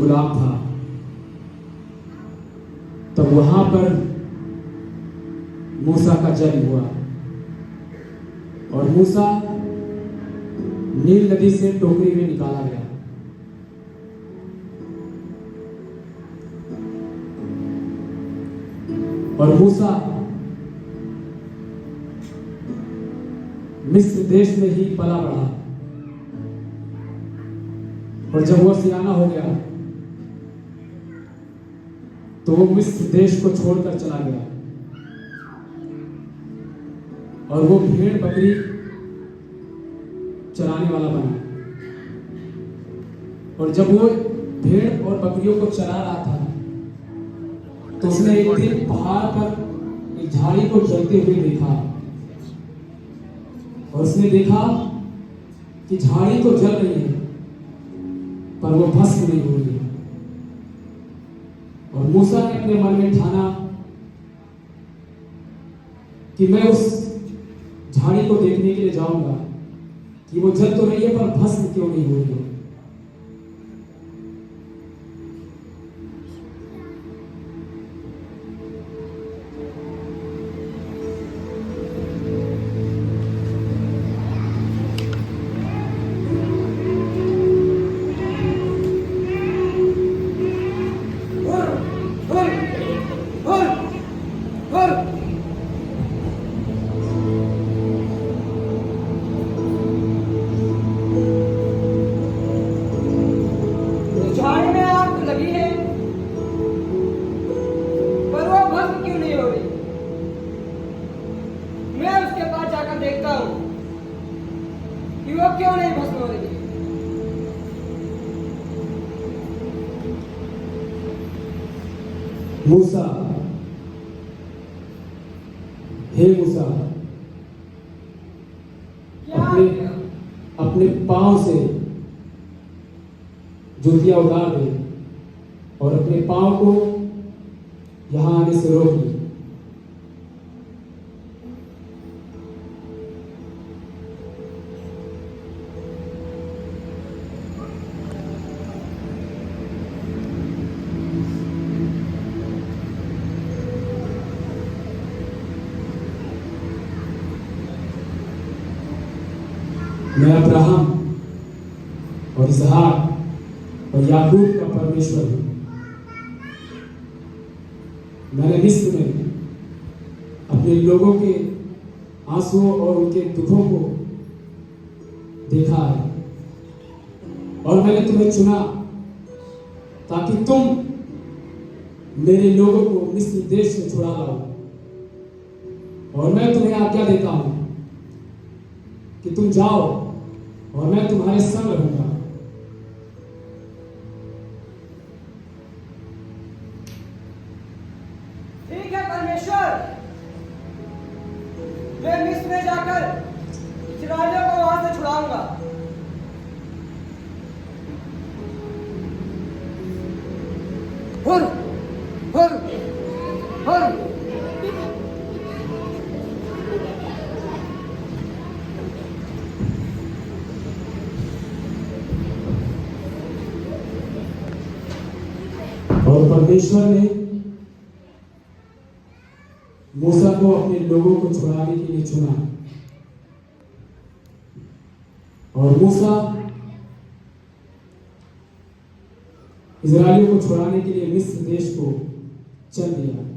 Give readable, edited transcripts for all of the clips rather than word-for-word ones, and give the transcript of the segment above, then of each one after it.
गुलाम था, तब वहां पर मूसा का जन्म हुआ और मूसा नील नदी से टोकरी में निकाला गया। और मूसा मिस्र देश में ही पला बढ़ा और जब वह सियाना हो गया तो वो मिस्र देश को छोड़कर चला गया और वो भेड़ बकरी चराने वाला बना। और जब वो भेड़ और बकरियों को चरा रहा था तो उसने एक दिन पहाड़ पर एक झाड़ी को जलते हुए देखा और उसने देखा कि झाड़ी तो जल रही है पर वो भस्म नहीं हो रही है। और मूसा ने अपने मन में ठाना कि मैं उस झाड़ी को देखने के लिए जाऊंगा कि वो जल तो रही है पर भस्म क्यों नहीं हो रही है। देखता हूं कि वो क्यों नहीं भस्म हो रही। मूसा, हे मूसा, अपने पांव से जूतियां उतार दे और अपने पांव को यहां आने से रोक दे। मैं अब्राहम और इसहाक और याकूब का परमेश्वर हूं। मैंने मिस्र में अपने लोगों के आंसुओं और उनके दुखों को देखा है और मैंने तुम्हें चुना ताकि तुम मेरे लोगों को मिस्र देश से छुड़ा लाओ। और मैं तुम्हें आज्ञा देता हूं कि तुम जाओ और मैं तुम्हारे संग रहूंगा। ठीक है परमेश्वर, मैं मिस्र में जाकर इस्राएलियों को वहां से छुड़ाऊंगा। हुर, हुर, हुर। और परमेश्वर ने मूसा को अपने लोगों को छुड़ाने के लिए चुना और मूसा इस्राएलियों को छुड़ाने के लिए मिस्र देश को चल दिया।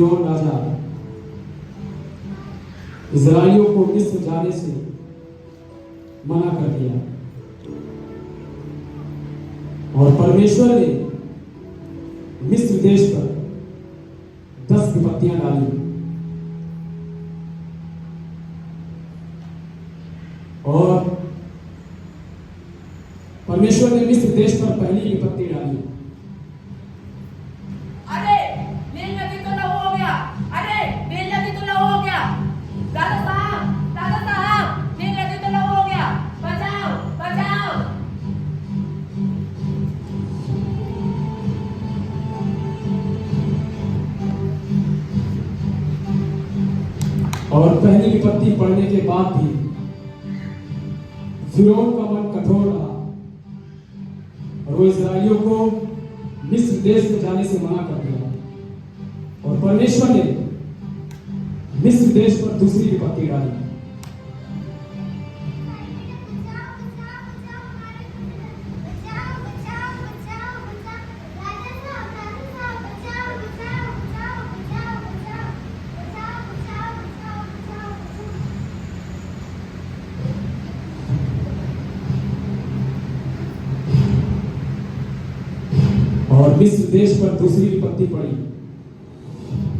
फिरौन राजा इजराइलियों को मिस्र जाने से मना कर दिया और परमेश्वर ने मिस्र देश पर 10 विपत्तियां डाली और परमेश्वर ने मिस्र देश पर पहली विपत्ति डाली। अरे नील नदी तो लहू हो गया। अरे नील नदी तो लहू हो गया। दादा साहब नील नदी तो लहू हो गया। बचाओ बचाओ। और पहली विपत्ति पड़ने के बाद भी फिरौन का मन कठोर रहा और वो इजराइलियों को मिस्र देश में जाने से मना कर दिया और परमेश्वर ने मिस्र देश पर दूसरी विपत्ति डाली। और मिस्र देश पर दूसरी विपत्ति पड़ी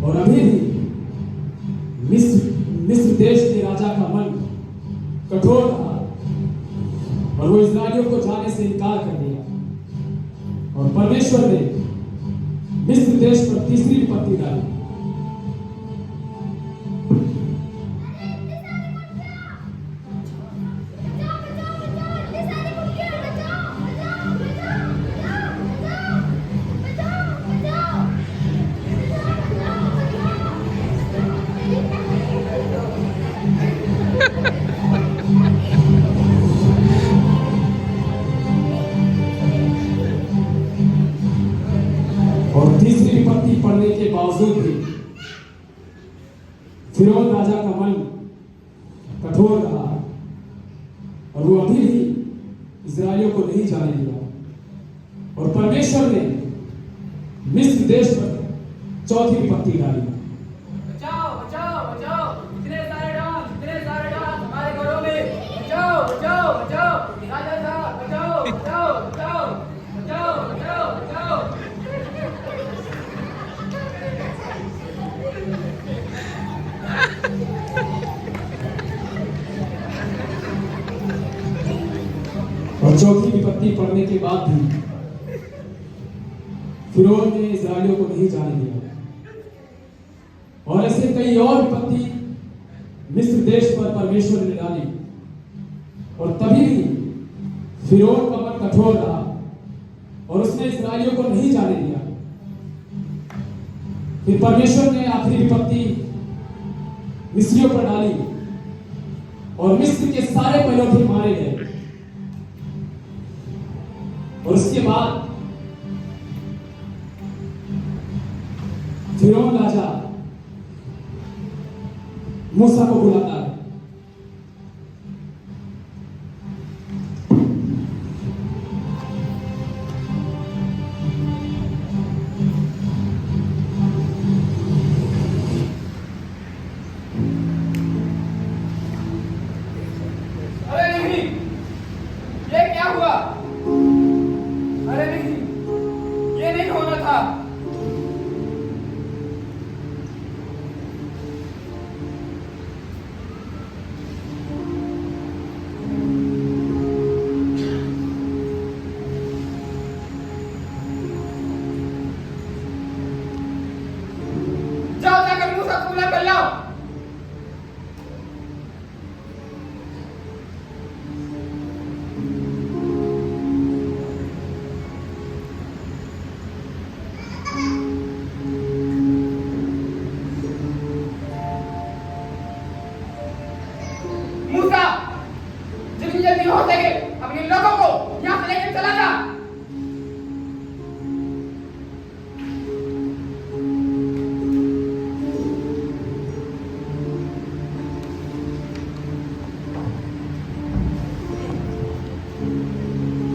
और अभी भी मिस्र देश के राजा का मन कठोर रहा और वो इजराइलियों को जाने से इनकार कर दिया और परमेश्वर ने मिस्र देश पर तीसरी विपत्ति डाली। और तीसरी विपत्ति पड़ने के बावजूद भी फिरौन राजा का मन कठोर रहा और वो अभी भी इजराइलियों को नहीं जाने दिया और परमेश्वर ने मिस्र देश पर चौथी विपत्ति डाली। बचाओ बचाओ बचाओ। इतने सारे डांस हमारे घरों में। बचाओ बचाओ बचाओ। राजा साहब बचाओ बचाओ बचाओ बचाओ बचाओ बचाओ। और चौथी विपत्ति पड़ने के बाद भी फिरौन ने इजराइलियों को नहीं जाने दिया और ऐसे कई और विपत्ति मिस्र देश पर परमेश्वर ने डाली और तभी भी फिरौन का मन कठोर रहा और उसने इजराइलियों को नहीं जाने दिया। फिर परमेश्वर ने आखिरी विपत्ति मिस्रियों पर डाली और मिस्र के सारे पैलौठे मारे गए और उसके बाद फिरौन राजा मूसा को बुलाता है। अरे नहीं, ये क्या हुआ? अरे नहीं, ये नहीं होना था। जाओ जाकर मूसा को बुला कर लाओ। मूसा, जितनी जल्दी हो सके अपने लोगों को यहाँ से लेकर चला जा।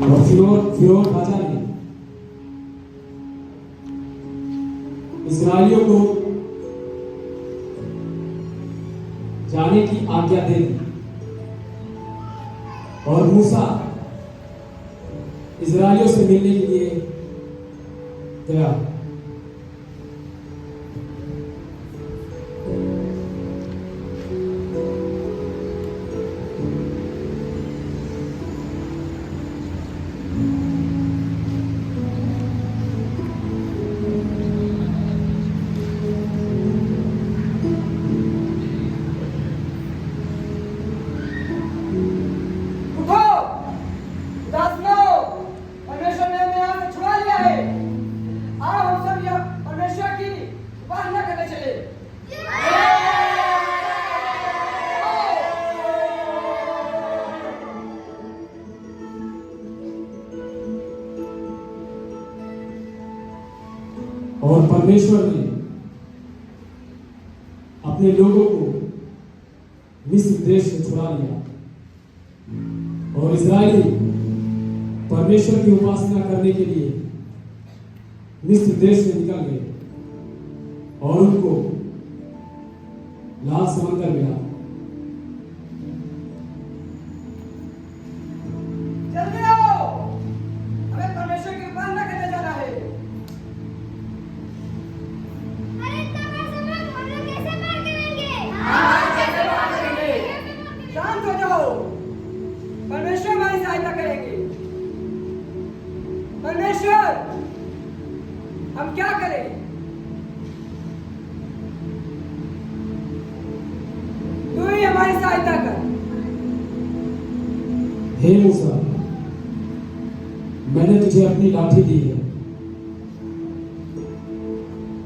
और फिरौन राजा ने इस्राएलियों को आज्ञा दे दी और मूसा इजराइलियों से मिलने के लिए गया। उठो, उदास न हो, परमेश्वर ने हमें यहाँ से छुड़ा लिया है। आओ हम सब यह परमेश्वर की उपासना करने चले। और परमेश्वर ने अपने लोगों को मिस्र देश से छुड़ा लिया और इजरायली परमेश्वर की उपासना करने के लिए मिस्र देश से निकल गए और उनको लाल समंदर मिला। जल्दी आओ, हमें परमेश्वर की उपासना करने जाना है। अरे इतना बड़ा समुद्र हम लोग कैसे पार करेंगे? कैसे बात करेंगे? शांत हो जाओ, परमेश्वर हमारी सहायता करेंगे। परमेश्वर, हम क्या करें? तू ही हमारी सहायता कर। हे मूसा, मैंने तुझे अपनी लाठी दी है,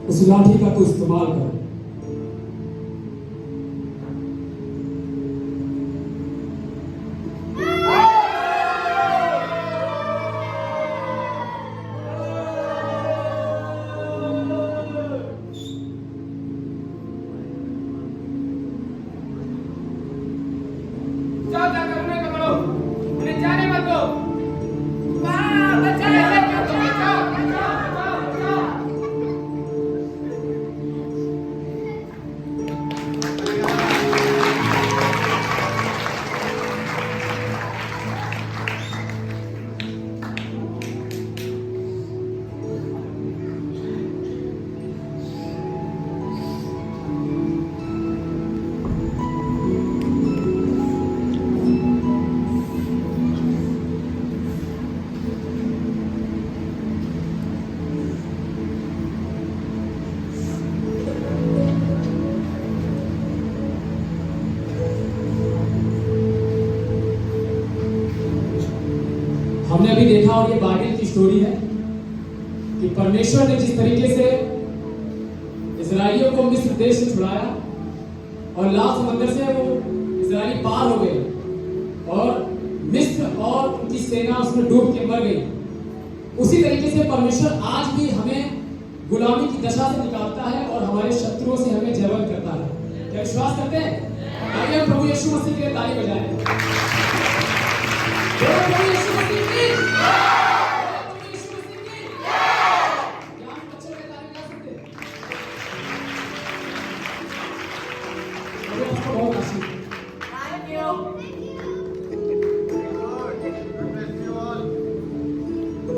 उस लाठी का तू इस्तेमाल कर। जाओ जाकर उन्हें पकड़ो, उन्हें जाने मत दो। वाह, बचाओ, बचाओ, बचाओ, बचाओ। हमने अभी देखा और ये बाइबल की स्टोरी है कि परमेश्वर ने जिस तरीके से इजराइलियों को मिस्र देश से छुड़ाया और लाल समंदर से वो इजराइली पार हो गए और मिस्र और उनकी सेना उसमें डूब के मर गई, उसी तरीके से परमेश्वर आज भी हमें गुलामी की दशा से निकालता है और हमारे शत्रुओं से हमें जयवंत करता है। क्या विश्वास करते हैं? आइए हम प्रभु यीशु मसीह के लिए ताली बजाएं। प्रभु यीशु मसीह की प्रभु यीशु मसीह की क्या हम बच्चे में ताली बजा सकते हैं? प्रभु आपको बहुत आशीष। Thank you.